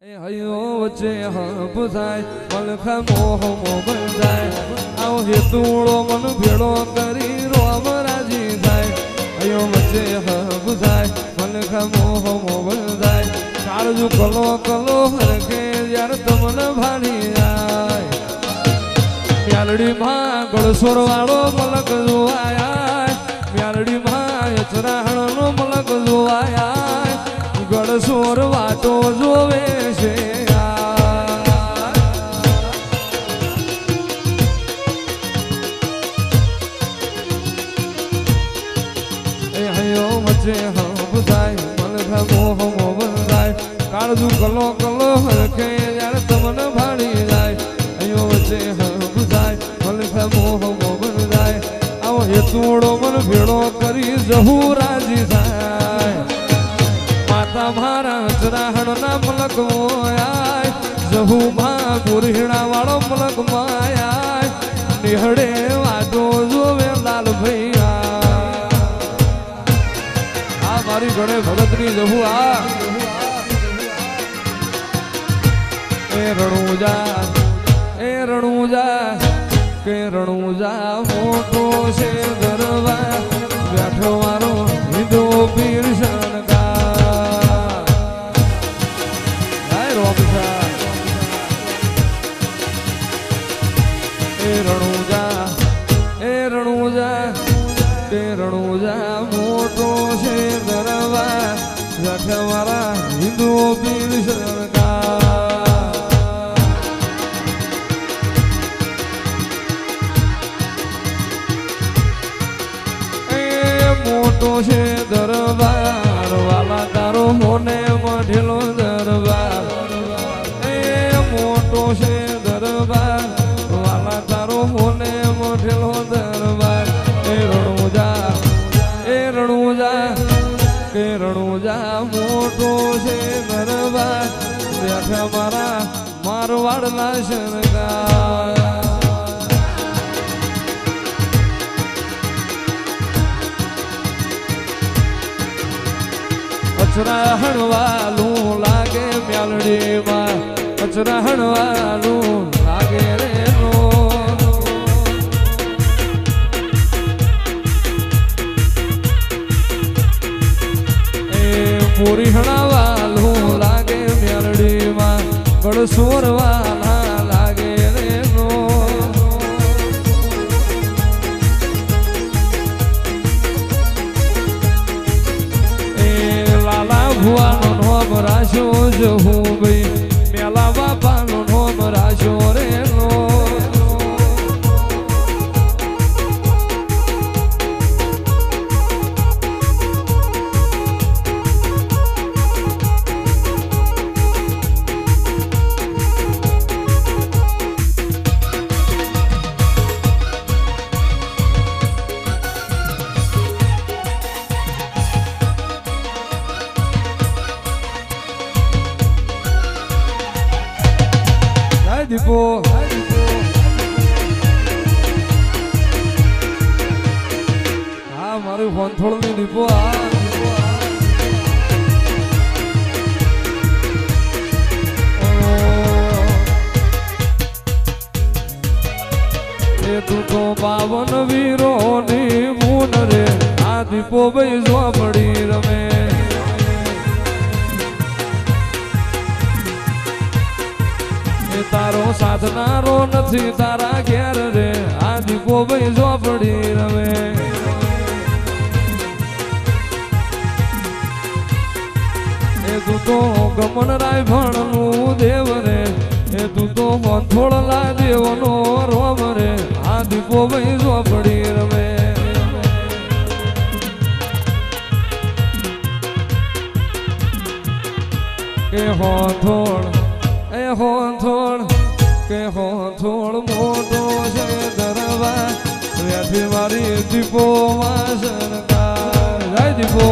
વચ્ચે હપ થાય મલખા મોહ બંધાય આવો હેતુળો મન ભેળો કરી રોમ રાજી થાય અયો વચ્ચે હપ થાય મલખા મોહ બંધાય કાળજુ કલો કલો હરકે યાર તમને ભાડી જાય મ્યાલડી માં ગળસોર વાળો મલક જોવાયા મ્યાલડી માં યચરાહણ નો મલક જોવાયા ગળસોર વાટો જોવે છે વચ્ચે હપ થાય મલખા મોહ બંધાય કાળજુ કલો કલો હરખે યાર તમને ભાડી જાય અયો વચ્ચે હપ થાય મલખા મોહ બંધાય આવો હેતુડો મન ભેળો કરી જહુ રાજી થાય માતા મારા ચરાહણ ના મલક મોયાય જહુ માં ગુરહીણા વાળો મલક માયાય નિહળે વાટો જોવે લાલ ભૈયા આ મારી ગણે ભગત ની જહુ આ એ રણુજા કે રણુજા મોટો છે દરવા બેઠો મારો હિન્દુ પીર રણુજા મોટો છે દરવા બેઠા મારા હિન્દુ પીર મોટો છે દરબાર વાલા તારો હોને મઢેલો દરબાર મોટો છે દરબાર વાલા તારો હોને મઢેલો દરબાર રણુજા મોટો છે દરબાર બેઠા મારા મારવાડ ના શણગાર અચરાહણ વાલું લાગે મ્યાલડી માં અચરાહણ વાલું લાગે રે પૂરીહણા વાલું લાગે મ્યાલડી માં ગળસોર વાલા લાગે રે નો ભુવાનો નોમ રાશો જહુ ભાઈ મેલા બાપાનો નોમ રાશો રે નો દીપો હા મારું ફોન થોડું ની દીપો એ તું તો પાવન વીરો ની મૂન રે આ દીપો ભાઈ ઝોપડી રમે તારો સાધનારો નથી તારા ઘેર રે આ દીપો ભાઈ ઝોપડી રમે એ તું તો ગમન રાય ભણનું દેવ રે એ તું તો મંથોળલા દેવનો રોમ રે આ દીપો ભાઈ ઝોપડી રમે કે હોથોળ કે હોથોળ મોટો છે દરવા વ્યાથી મારી દીપો વાસનકાર જય દીપો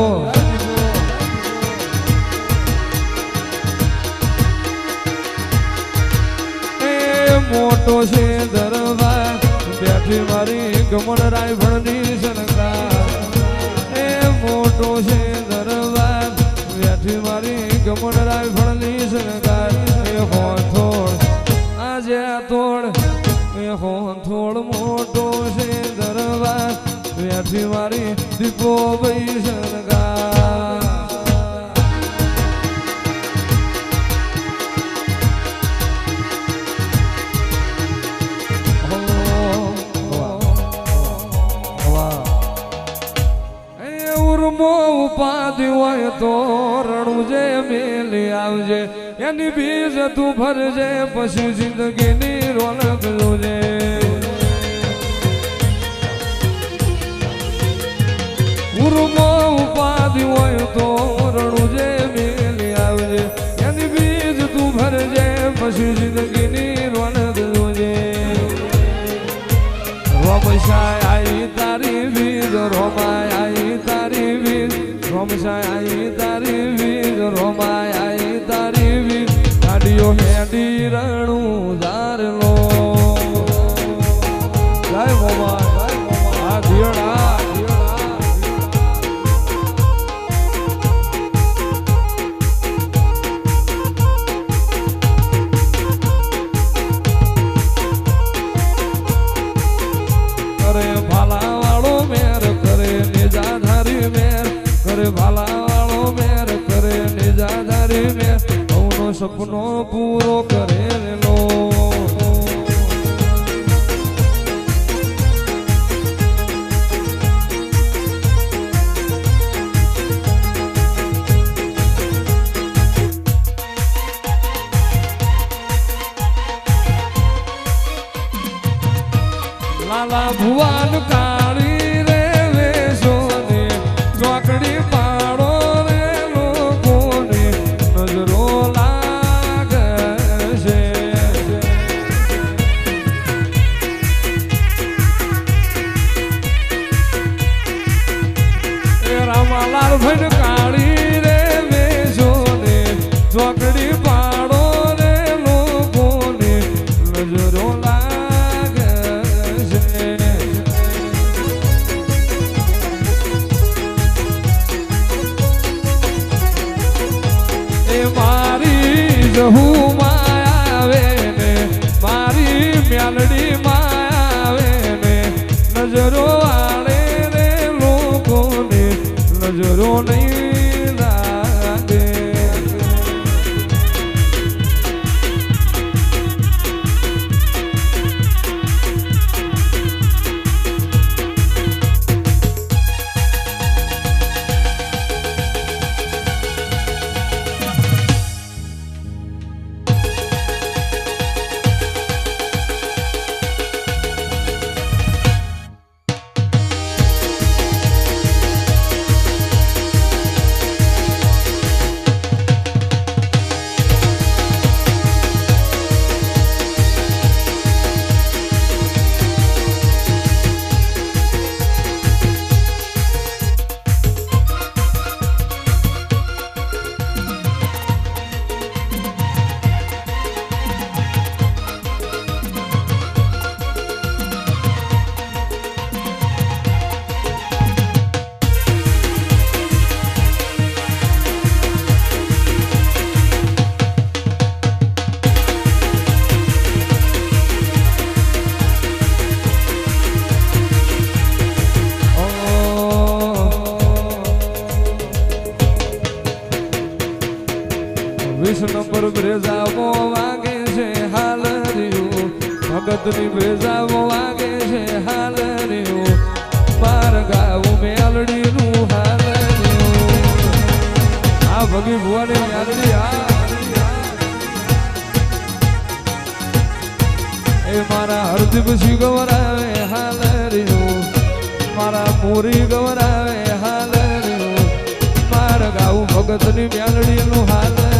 મોટો છે દરવા વ્યાથી મારી ગમન રાય ભણની શનકાર મોટો છે દરવા વ્યાથી મારી ગમન રાય ભણની શનકાર દીપો ભાઈ સરગા ઉપાધિ હોય તો રણું જે મેલી આવજે એની બીજ તું ભરજે પછી જિંદગીની રોનક જોજે ઉપાધિ હોય તો રણું જે મેલી આવજે એની બીજ તું ભરજે પછી જિંદગીની રોનક જોજે રોમશાય આઈ તારી બીજ રોમાય આઈ તારી બીજ રોમશાય આઈ તારી બીજ રોમાય આઈ તારી બીજ ગાડીઓ હેડી રણું ધારલો જય મોમા આ ધીરણા સપનો પૂરો કરેલો લાલા ભુવન કાળી રે વેશો ને ચોકડી પાડો રે લોકોને નજરો રામાલાલ ભન કાળી રે વેશો ને ચોકડી પાડો રે લોકોને નજરો લાગે છે એ મારી જહુ માયાવે ને મારી મ્યાલડી માયાવે ને નજરો વાળે રે લોકોને નજરો નહીં લાગે નંબર બ્રેજાવો વાગે છે હાલ રહ્યું ભગતની બ્રેજાવો વાગે છે હાલ રહ્યું બાર ગાવું મેલડીનું હાલ રહ્યું આ ભગી ભુવાની મેલડી એ મારા હરદીપ સિંહ ગવરાવે હાલ રહ્યું મારા પૂરી ગવરાવે હાલ રહ્યું બાર ગાવું ભગતની મેલડીનું હાલ